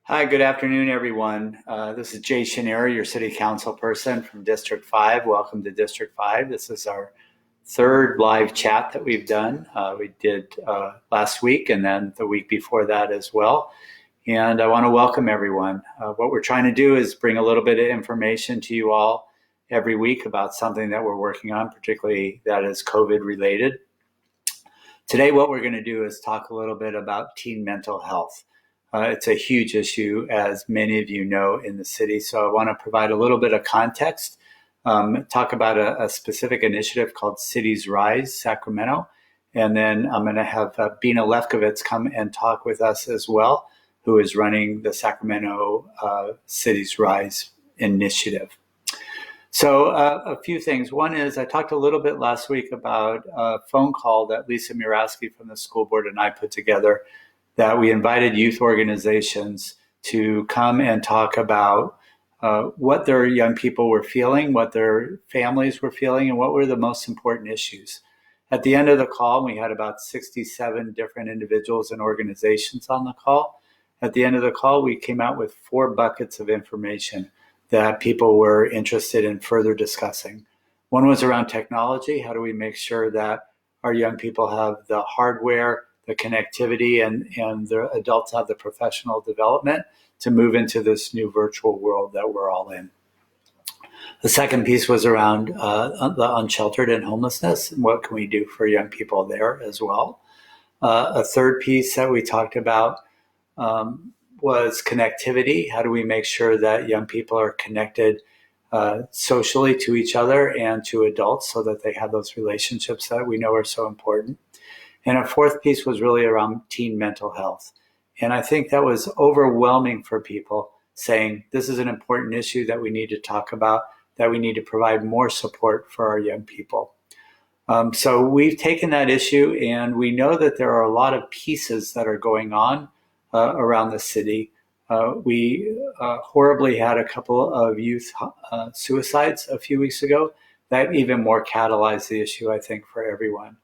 Hi, good afternoon, everyone. This is Jay Chenier, your City Council person from District 5. Welcome to District 5. This is our third live chat that we've done. We did last week and then the week before that as well. And I want to welcome everyone. What we're trying to do is bring a little bit of information to you all every week about something that we're working on, particularly that is COVID related. Today, what we're going to do is talk a little bit about teen mental health. It's a huge issue, as many of you know, in the city. So I want to provide a little bit of context, talk about a specific initiative called Cities Rise Sacramento. And then I'm going to have Bina Lefkowitz come and talk with us as well, who is running the Sacramento Cities Rise initiative. So a few things. One is I talked a little bit last week about a phone call that Lisa Murawski from the school board and I put together, that we invited youth organizations to come and talk about what their young people were feeling, what their families were feeling, and what were the most important issues. At the end of the call, we had about 67 different individuals and organizations on the call. At the end of the call, we came out with 4 buckets of information that people were interested in further discussing. One was around technology. How do we make sure that our young people have the hardware, the connectivity, and the adults have the professional development to move into this new virtual world that we're all in. The second piece was around the unsheltered and homelessness, and what can we do for young people there as well. A third piece that we talked about was connectivity. How do we make sure that young people are connected socially to each other and to adults so that they have those relationships that we know are so important. And a fourth piece was really around teen mental health. And I think that was overwhelming for people, saying this is an important issue that we need to talk about, that we need to provide more support for our young people. So we've taken that issue, and we know that there are a lot of pieces that are going on around the city. We horribly had a couple of youth suicides a few weeks ago. That even more catalyzed the issue, I think, for everyone.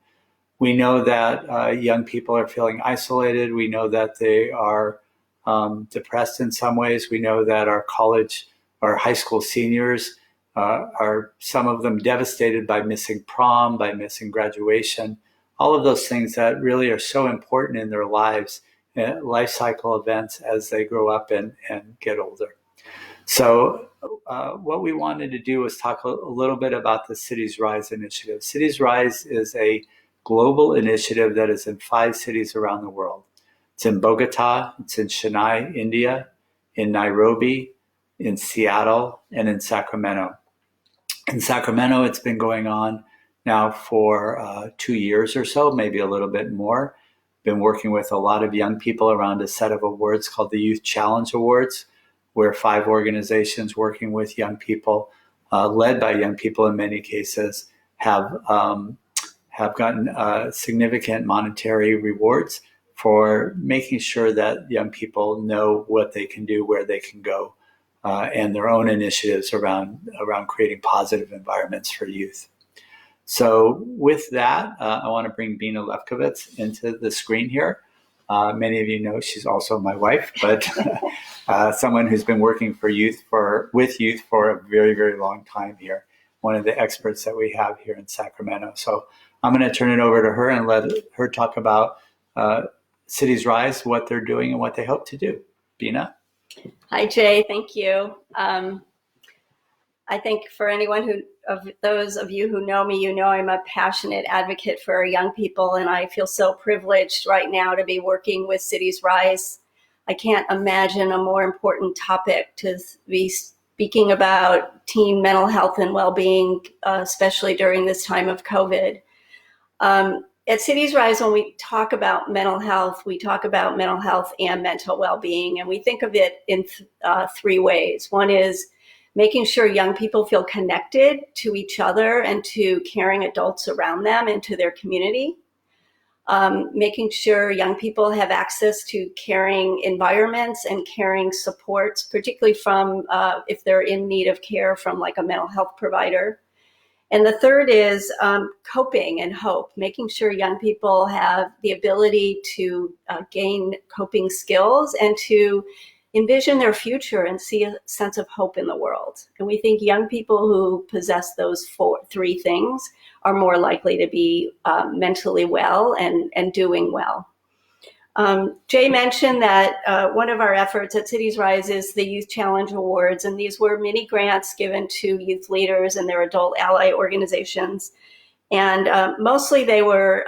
We know that young people are feeling isolated. We know that they are depressed in some ways. We know that our college or high school seniors are, some of them, devastated by missing prom, by missing graduation, all of those things that really are so important in their lives, life cycle events as they grow up and get older. So what we wanted to do was talk a little bit about the Cities Rise initiative. Cities Rise is a global initiative that is in 5 cities around the world. It's in Bogota, it's in Chennai, India, in Nairobi, in Seattle, and in Sacramento. In Sacramento, it's been going on now for 2 years or so, maybe a little bit more. Been working with a lot of young people around a set of awards called the Youth Challenge Awards, where 5 organizations working with young people, led by young people in many cases, have gotten significant monetary rewards for making sure that young people know what they can do, where they can go, and their own initiatives around creating positive environments for youth. So with that, I want to bring Bina Lefkowitz into the screen here. Many of you know she's also my wife, but someone who's been working with youth for a very, very long time here, one of the experts that we have here in Sacramento. So I'm going to turn it over to her and let her talk about Cities Rise, what they're doing and what they hope to do. Bina? Hi, Jay. Thank you. I think for anyone those of you who know me, you know I'm a passionate advocate for our young people, and I feel so privileged right now to be working with Cities Rise. I can't imagine a more important topic to be speaking about teen mental health and well-being, especially during this time of COVID. At Cities Rise, when we talk about mental health, we talk about mental health and mental well-being, and we think of it in 3 ways. One is making sure young people feel connected to each other and to caring adults around them and to their community. Making sure young people have access to caring environments and caring supports, particularly from if they're in need of care from like a mental health provider. And the third is coping and hope, making sure young people have the ability to gain coping skills and to envision their future and see a sense of hope in the world. And we think young people who possess those three things are more likely to be mentally well and doing well. Jay mentioned that one of our efforts at Cities Rise is the Youth Challenge Awards, and these were mini grants given to youth leaders and their adult ally organizations. And mostly they were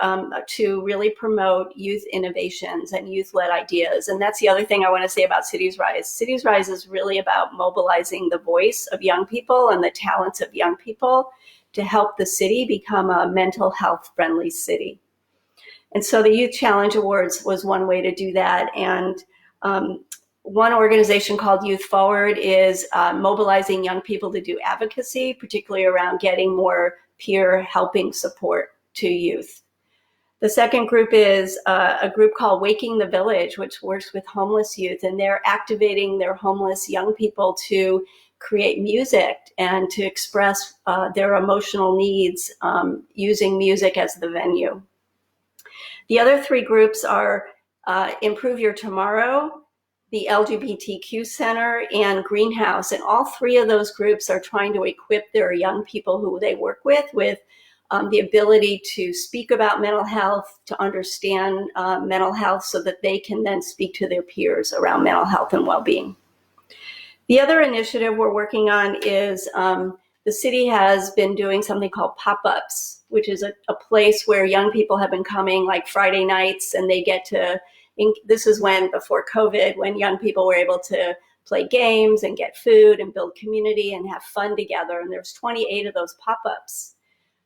to really promote youth innovations and youth-led ideas. And that's the other thing I want to say about Cities Rise. Cities Rise is really about mobilizing the voice of young people and the talents of young people to help the city become a mental health friendly city. And so the Youth Challenge Awards was one way to do that. And one organization called Youth Forward is mobilizing young people to do advocacy, particularly around getting more peer helping support to youth. The second group is a group called Waking the Village, which works with homeless youth, and they're activating their homeless young people to create music and to express their emotional needs using music as the venue. The other three groups are Improve Your Tomorrow, the LGBTQ Center, and Greenhouse. And all three of those groups are trying to equip their young people who they work with the ability to speak about mental health, to understand mental health so that they can then speak to their peers around mental health and well-being. The other initiative we're working on is the city has been doing something called pop-ups, which is a place where young people have been coming like Friday nights, and they get to, this is when, before COVID, when young people were able to play games and get food and build community and have fun together. And there's 28 of those pop-ups.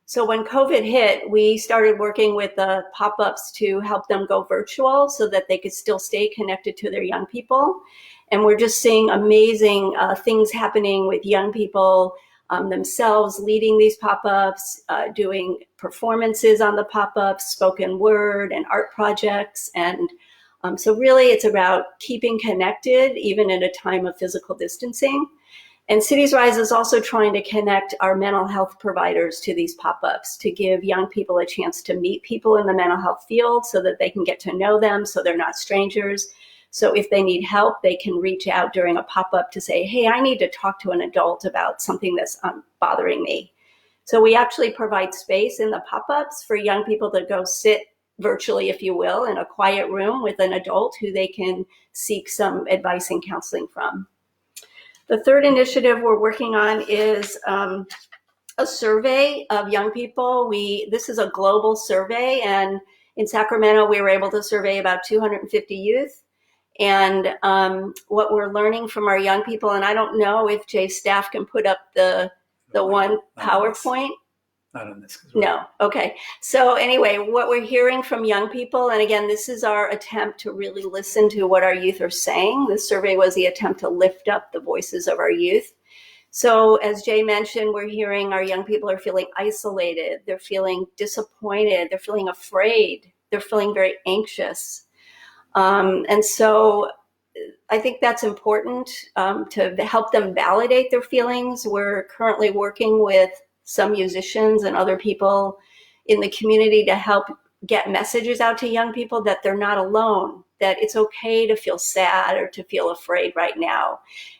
So when COVID hit, we started working with the pop-ups to help them go virtual so that they could still stay connected to their young people. And we're just seeing amazing things happening with young people themselves leading these pop-ups, doing performances on the pop-ups, spoken word and art projects. And so really it's about keeping connected even in a time of physical distancing. And Cities Rise is also trying to connect our mental health providers to these pop-ups to give young people a chance to meet people in the mental health field so that they can get to know them so they're not strangers. So if they need help, they can reach out during a pop-up to say, hey, I need to talk to an adult about something that's bothering me. So we actually provide space in the pop-ups for young people to go sit virtually, if you will, in a quiet room with an adult who they can seek some advice and counseling from. The third initiative we're working on is a survey of young people. This is a global survey, and in Sacramento, we were able to survey about 250 youth. And what we're learning from our young people, and I don't know if Jay's staff can put up the one PowerPoint. Not on this. No, okay. So anyway, what we're hearing from young people, and again, this is our attempt to really listen to what our youth are saying. This survey was the attempt to lift up the voices of our youth. So as Jay mentioned, we're hearing our young people are feeling isolated, they're feeling disappointed, they're feeling afraid, they're feeling very anxious. And so I think that's important to help them validate their feelings. We're currently working with some musicians and other people in the community to help get messages out to young people that they're not alone, that it's okay to feel sad or to feel afraid right now.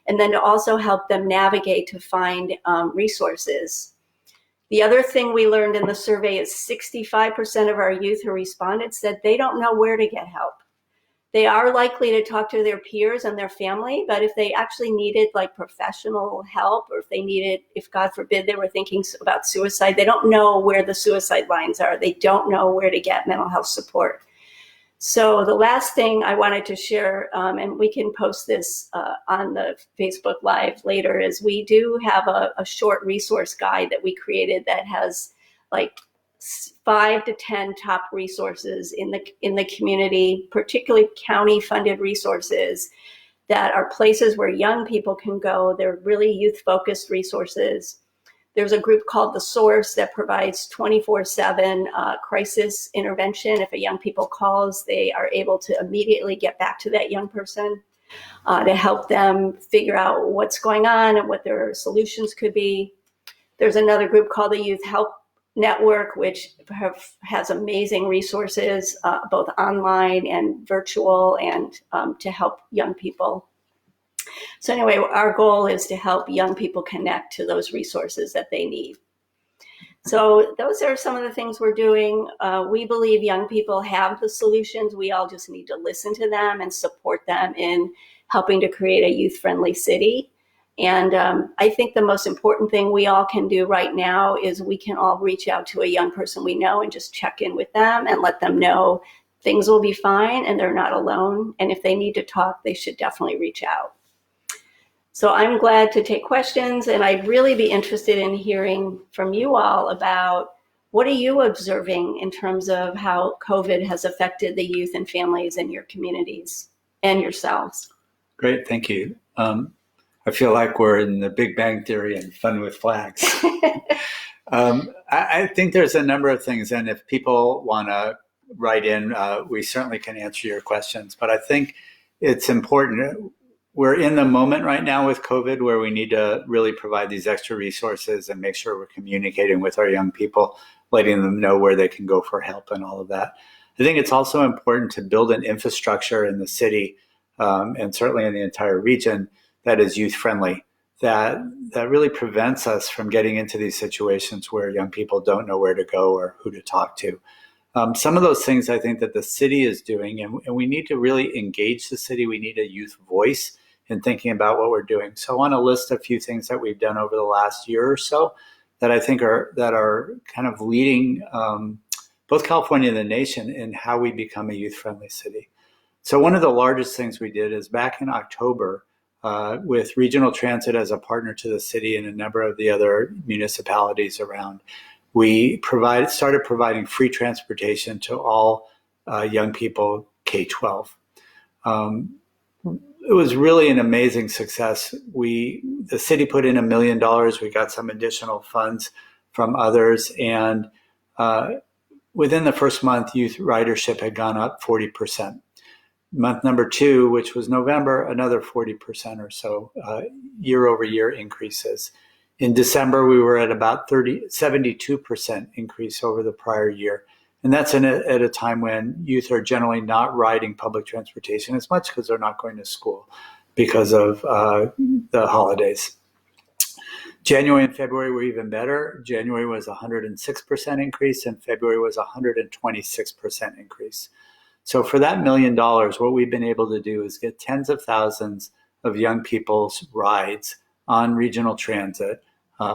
And then to also help them navigate to find resources. The other thing we learned in the survey is 65% of our youth who responded said they don't know where to get help. They are likely to talk to their peers and their family, but if they actually needed like professional help, or if they needed, if God forbid, they were thinking about suicide, they don't know where the suicide lines are. They don't know where to get mental health support. So the last thing I wanted to share, and we can post this on the Facebook Live later, is we do have a short resource guide that we created that has like 5 to 10 top resources in the community, particularly county funded resources that are places where young people can go. They're really youth-focused resources. There's a group called The Source that provides 24/7 crisis intervention. If a young people calls, they are able to immediately get back to that young person to help them figure out what's going on and what their solutions could be. There's another group called the Youth Help Network, which has amazing resources, both online and virtual, and to help young people. So anyway, our goal is to help young people connect to those resources that they need. So those are some of the things we're doing. We believe young people have the solutions. We all just need to listen to them and support them in helping to create a youth-friendly city. And I think the most important thing we all can do right now is we can all reach out to a young person we know and just check in with them and let them know things will be fine and they're not alone. And if they need to talk, they should definitely reach out. So I'm glad to take questions, and I'd really be interested in hearing from you all about what are you observing in terms of how COVID has affected the youth and families in your communities and yourselves. Great, thank you. I feel like we're in the Big Bang Theory and Fun with Flags. I think there's a number of things, and if people want to write in, we certainly can answer your questions. But I think it's important. We're in the moment right now with COVID where we need to really provide these extra resources and make sure we're communicating with our young people, letting them know where they can go for help and all of that. I think it's also important to build an infrastructure in the city and certainly in the entire region that is youth-friendly, that really prevents us from getting into these situations where young people don't know where to go or who to talk to. Some of those things I think that the city is doing, and we need to really engage the city. We need a youth voice in thinking about what we're doing. So I want to list a few things that we've done over the last year or so that I think are kind of leading both California and the nation in how we become a youth-friendly city. So one of the largest things we did is back in October, with Regional Transit as a partner to the city and a number of the other municipalities around, we started providing free transportation to all young people K-12. It was really an amazing success. The city put in $1 million. We got some additional funds from others, and within the first month, youth ridership had gone up 40%. Month number 2, which was November, another 40% or so year over year increases. In December, we were at about 72% increase over the prior year. And that's at a time when youth are generally not riding public transportation as much because they're not going to school because of the holidays. January and February were even better. January was 106% increase and February was 126% increase. So for that $1 million, what we've been able to do is get tens of thousands of young people's rides on regional transit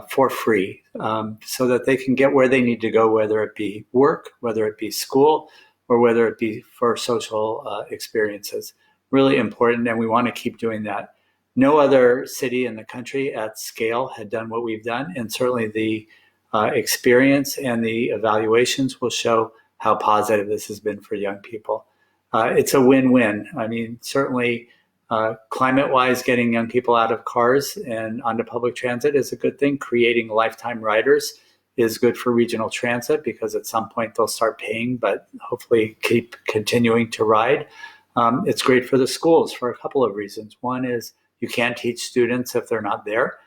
for free so that they can get where they need to go, whether it be work, whether it be school, or whether it be for social experiences. Really important, and we want to keep doing that. No other city in the country at scale had done what we've done, and certainly the experience and the evaluations will show how positive this has been for young people. It's a win-win. I mean, certainly climate-wise, getting young people out of cars and onto public transit is a good thing. Creating lifetime riders is good for regional transit because at some point they'll start paying, but hopefully keep continuing to ride. It's great for the schools for a couple of reasons. One is you can't teach students if they're not there.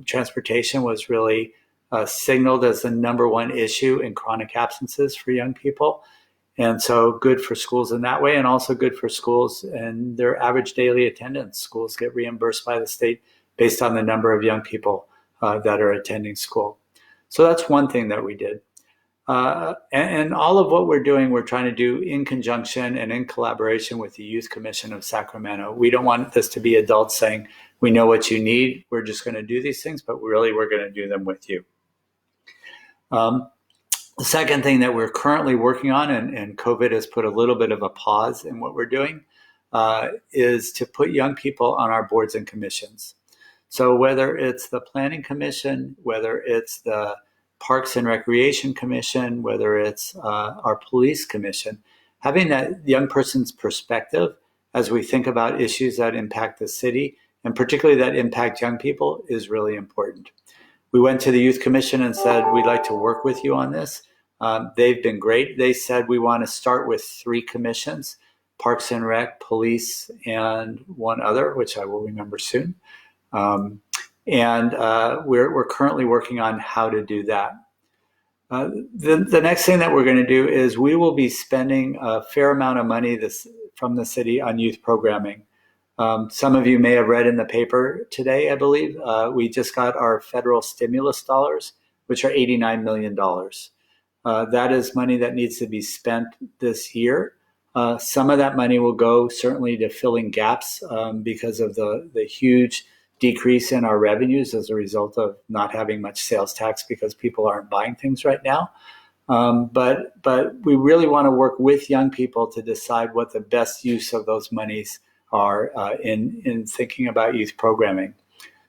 Transportation was really signaled as the #1 issue in chronic absences for young people. And so good for schools in that way, and also good for schools and their average daily attendance. Schools get reimbursed by the state based on the number of young people that are attending school. So that's one thing that we did. And all of what we're doing, we're trying to do in conjunction and in collaboration with the Youth Commission of Sacramento. We don't want this to be adults saying, we know what you need, we're just going to do these things, but really we're going to do them with you. The second thing that we're currently working on, and COVID has put a little bit of a pause in what we're doing, is to put young people on our boards and commissions. So whether it's the Planning Commission, whether it's the Parks and Recreation Commission, whether it's our Police Commission, having that young person's perspective as we think about issues that impact the city, and particularly that impact young people, is really important. We went to the Youth Commission and said, we'd like to work with you on this. They've been great. They said, we want to start with 3 commissions, Parks and Rec, Police, and one other, which I will remember soon. We're currently working on how to do that. The next thing that we're going to do is we will be spending a fair amount of money from the city on youth programming. Some of you may have read in the paper today, I believe, we just got our federal stimulus dollars, which are $89 million. That is money that needs to be spent this year. Some of that money will go certainly to filling gaps because of the huge decrease in our revenues as a result of not having much sales tax because people aren't buying things right now. But we really want to work with young people to decide what the best use of those monies are in thinking about youth programming.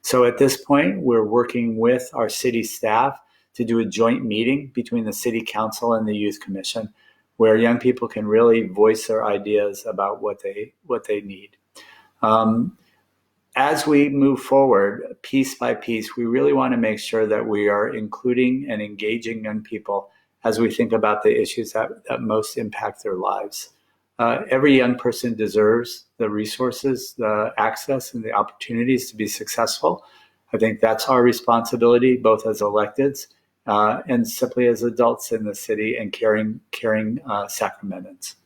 So at this point, we're working with our city staff to do a joint meeting between the City Council and the Youth Commission, where young people can really voice their ideas about what they need. As we move forward, piece by piece, we really want to make sure that we are including and engaging young people as we think about the issues that most impact their lives. Every young person deserves the resources, the access, and the opportunities to be successful. I think that's our responsibility, both as electeds and simply as adults in the city and caring Sacramentans.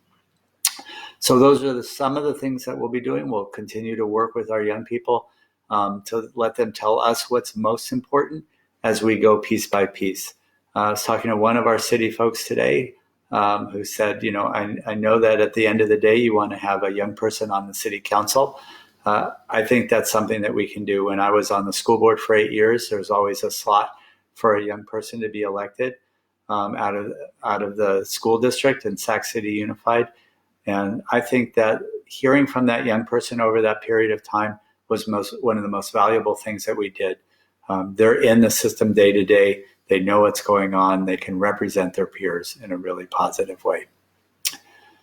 So those are some of the things that we'll be doing. We'll continue to work with our young people to let them tell us what's most important as we go piece by piece. I was talking to one of our city folks today who said, I know that at the end of the day, you want to have a young person on the city council. I think that's something that we can do. When I was on the school board for 8 years, there was always a slot for a young person to be elected out of the school district in Sac City Unified. And I think that hearing from that young person over that period of time was one of the most valuable things that we did. They're in the system day to day. They know what's going on. They can represent their peers in a really positive way.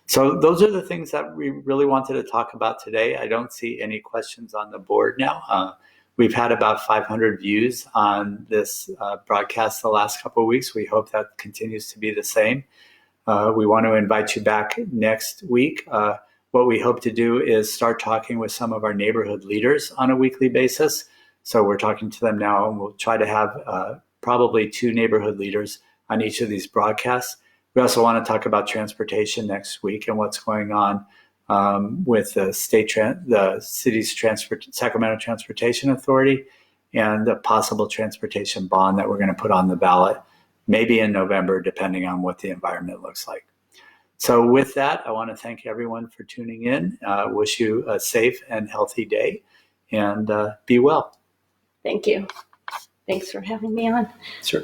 So those are the things that we really wanted to talk about today. I don't see any questions on the board now. We've had about 500 views on this broadcast the last couple of weeks. We hope that continues to be the same. We want to invite you back next week. What we hope to do is start talking with some of our neighborhood leaders on a weekly basis. So we're talking to them now, and we'll try to have probably 2 neighborhood leaders on each of these broadcasts. We also want to talk about transportation next week and what's going on with the city's Sacramento Transportation Authority and the possible transportation bond that we're going to put on the ballot, maybe in November, depending on what the environment looks like. So with that, I want to thank everyone for tuning in. Wish you a safe and healthy day, and be well. Thank you. Thanks for having me on. Sure.